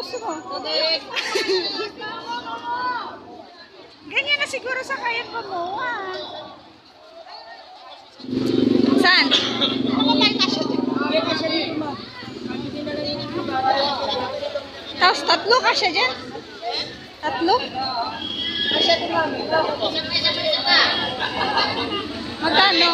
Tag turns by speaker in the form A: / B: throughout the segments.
A: gusto mo? Ganyan na siguro sa kayan pa mo. Saan? Tapos tatlo ka siya dyan? Tatlo? Magkano?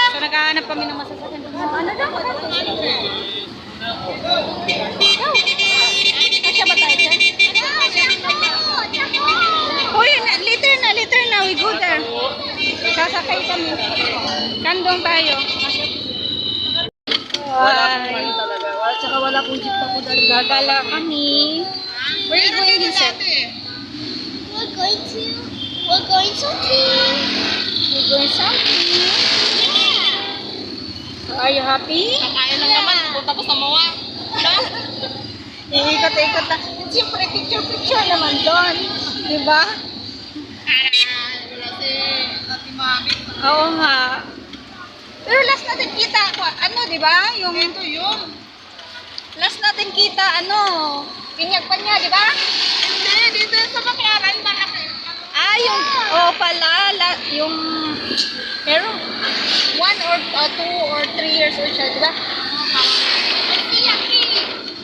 A: So naghahanap kami ng masasakyan. Ano daw? Kasya ba tayo dyan? Uy, later na. We go there. Sasakay kami. Kandong tayo. Ay.
B: Tsaka wala pong jeep ako dahil
A: Gagala kami. Where are you going, Vincent?
C: We're going shopping.
A: We're going shopping. So, are you happy?
B: kaya lang naman, pupunta ko sa MOA.
A: Iikot-ikot na. Siyempre, picture naman doon. Diba?
B: Wala si Ate Mami.
A: Oo nga. Pero last natin kita, ano, diba? Yung
B: Ito yun.
A: last natin kita, ano, pinyag pa niya, diba?
B: Hindi, dito sa Baclaran, malaki.
A: Ah, yung, pala, yung, pero, 1 or 2 or 3 years old siya, diba?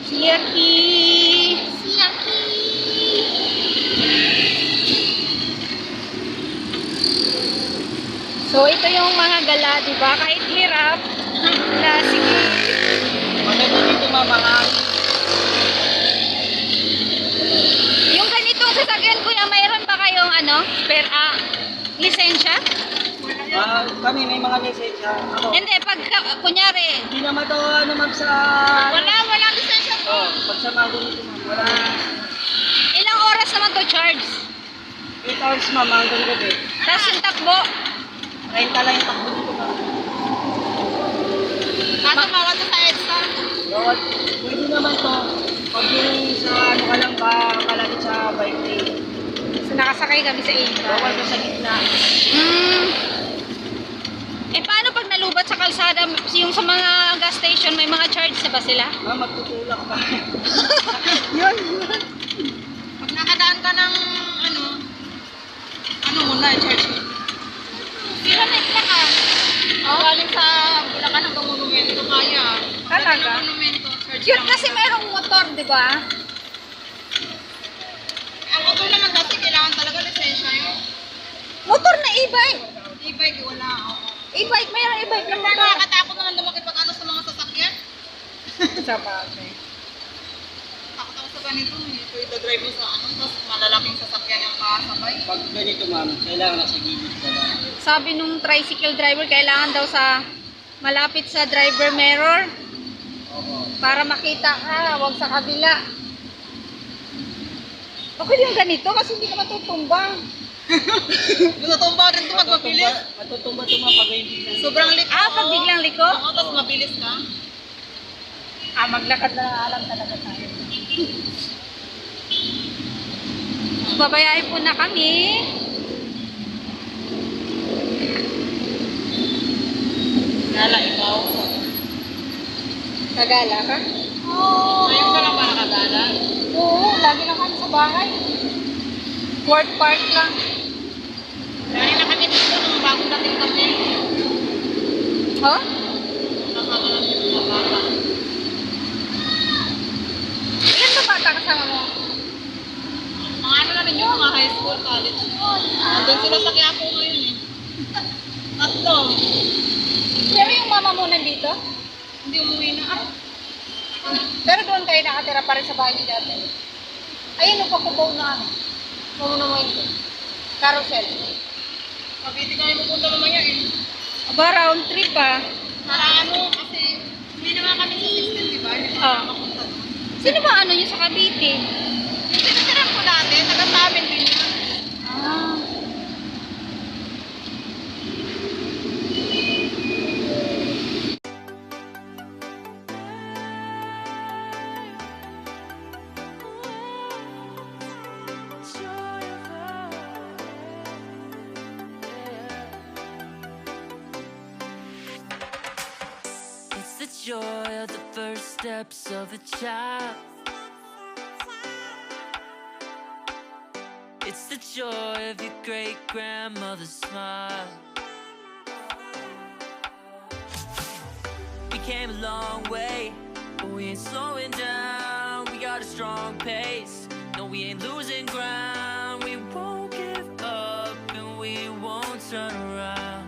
A: Siyaki. So, ito yung mga gala, diba? Kahit hirap, na, sige.
B: Maganda dito mamahal.
A: Yung ganitong sasakyan, kuya, mayroon ba kayong, lisensya?
B: Kami may mga lisensya. Ako.
A: Hindi, pag, kunyari,
B: Hindi naman to ano ma'am sa...
A: wala lisensya po.
B: Pag sa mga ganito ma'am, wala.
A: Ilang oras naman to charge?
B: 8 hours ma'am, hanggang gabi.
A: Tapos yung takbo,
B: Renta lang yung takbo dito ma'am.
A: kaso bawal to sa EDSA.
B: Bawat, pwede naman to. Pag yung sa ano ka lang ba, kalapit sa bike lane.
A: So, nakasakay kami sa
B: Bawal
A: EDSA.
B: ka sa gitna.
A: Eh, paano pag nalubat sa kalsada, yung sa mga gas station, may mga charge na ba sila?
B: Ma'am, magtutulak ka.
A: Yun.
B: Pag nakadaan ka ng ano muna, charge mo.
A: Sila na ka.
B: Galing sa Bulacan hanggang Monumento, kaya.
A: Talaga?
B: Galing ng Monumento, charge
A: Cute
B: lang.
A: kasi mayroong motor, di ba?
B: Ang motor naman kasi kailangan talaga lisensya yun.
A: Motor na e-bike.
B: E-bike, wala. Oo.
A: E-bike, mayroong e-bike na
B: Pero
A: motor.
B: nakakatakot naman lumaki pag ano sa mga sasakyan.
A: Sa bagay.
B: Takot ako sa ganito. Ito drive mo sa ano, tapos malalaking sasakyan yung kasabay. Pag ganito ma'am, kailangan nasa gilid ka lang.
A: Sabi nung tricycle driver, kailangan daw sa malapit sa driver mirror
B: Oo.
A: para makita ka, wag sa kabila. Okay yung ganito kasi hindi ka matutumbang.
B: Matutumba rin ito pag mabilis. Matutumba ito mga pag mabilis. Sobrang liko.
A: Pag biglang liko?
B: Oo, tapos mabilis ka.
A: Maglakad na alam talaga tayo. Babayain po na kami.
B: Lala, ikaw.
A: Kagala ka?
B: Ngayon ka lang ba nakagala?
A: Oo, lagi na kami sa bahay. Ward Park lang.
B: Dahil na kami dito nung bagong dating kami.
A: Huh?
B: Kasama lang yung mga bata.
A: Ilan ba bata kasama mo?
B: Mga ano na rin yung mga high school, college. Doon sila sa Quiapo ngayon eh. Tatlo.
A: Pero yung mama mo nandito?
B: Hindi umuwi na.
A: Pero doon kayo nakatira pa rin sa bahay niyo dati. Ayun, yung pakubaw na ano. Monumento. Carousel.
B: Cavite kami pupunta naman yan eh.
A: Aba, round trip ah.
B: Para ano, kasi hindi naman kami sa system, di ba? Hindi
A: Ah.
B: naman mapunta doon.
A: Sino ba ano niyo sa Cavite?
B: Yung tinitiran ko dati, taga sa amin din yun.
A: Ah.
D: joy of the first steps of a child. It's the joy of your great grandmother's smile. We came a long way, but we ain't slowing down. We got a strong pace. No, we ain't losing ground. We won't give up and we won't turn around.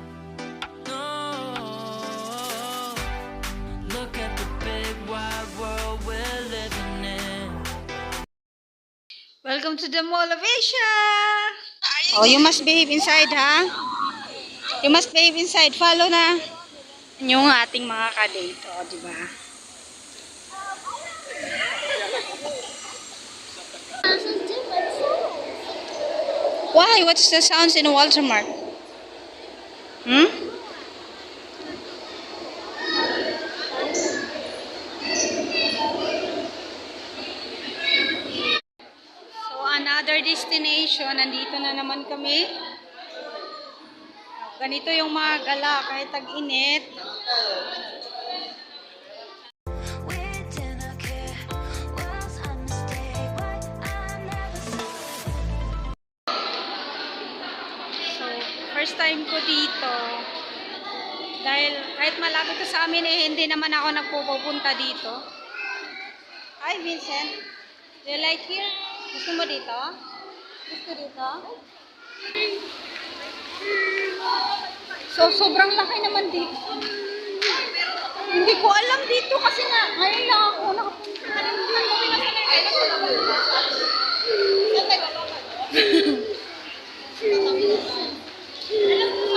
D: No. Look at the big wide world we're living in.
A: Welcome to the Mall of Asia! Oh, you must behave inside, ha? You must behave inside. Follow na. Yung ating mga kadate, oh, di ba? Why? What's the sounds in Walmart? Hmm? So, another destination. Nandito na naman kami. Ganito yung mga gala kahit tag-init. So, first time ko dito. Dahil kahit malapit to sa amin hindi naman ako nagpupunta dito. Hi, Vincent. Do you like here? Gusto mo dito? Gusto dito? So, sobrang laki naman dito. Hindi ko alam dito kasi nga, ngayon lang ako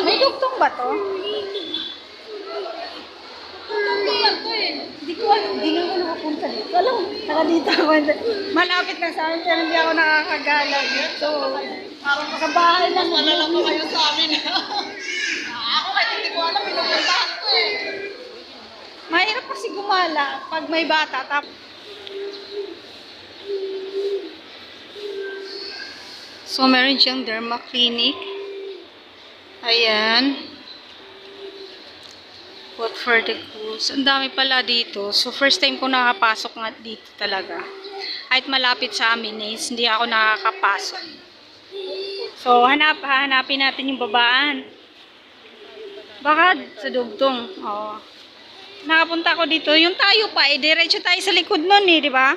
A: May dugtong ba to? Hindi ko alam, hindi na ako nakapunta dito. Alam, naka dito ako. Malapit na sa amin, pero hindi ako nakakagala dito. Sa bahay lang.
B: Malala pa kayo sa amin. Ako kahit hindi ko alam, pinupuntahan ko eh.
A: Mahirap kasi gumala pag may bata. So, meron siyang derma clinic. Ayan. What for the goods. Ang dami pala dito. So, first time ko nakapasok nga dito talaga. Kahit malapit sa amin hindi ako nakakapasok. So, hanapin natin yung babaan. Baka sa dugtong. Oo. Nakapunta ko dito. Yung tayo pa, diretso tayo sa likod nun di ba?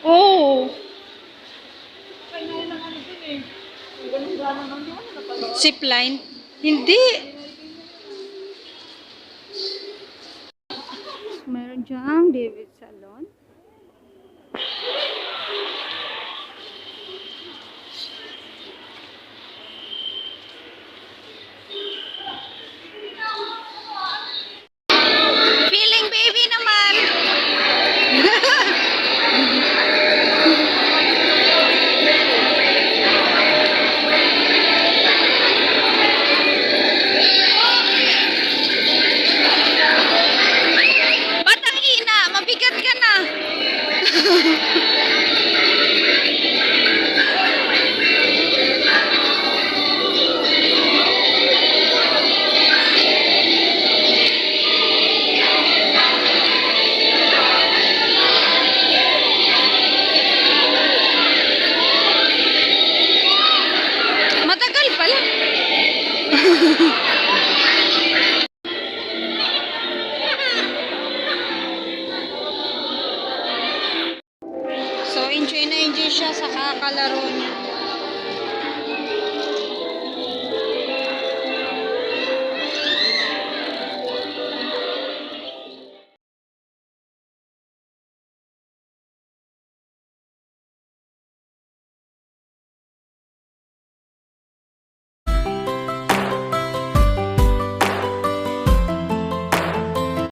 A: Oh. Zipline? Hindi. Meron diyang David Salon. Feeling baby naman. Batang ina, mabigat ka na. Matagal pala. So, enjoy na enjoy siya sa kakalaro niya.